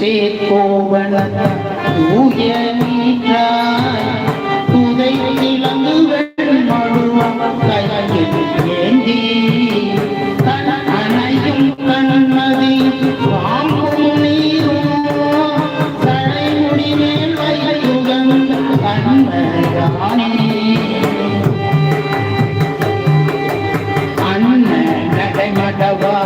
சேகோவன தூய நீற்றாய் துதை இளங்குகள் மடுவம் கையில் ஏந்தி அணையும் கண்மதி பாம்பும் நீரும் தலைமுடி மேல் வைத்துகந்த கண்மதானே அண்ண நடைமடவா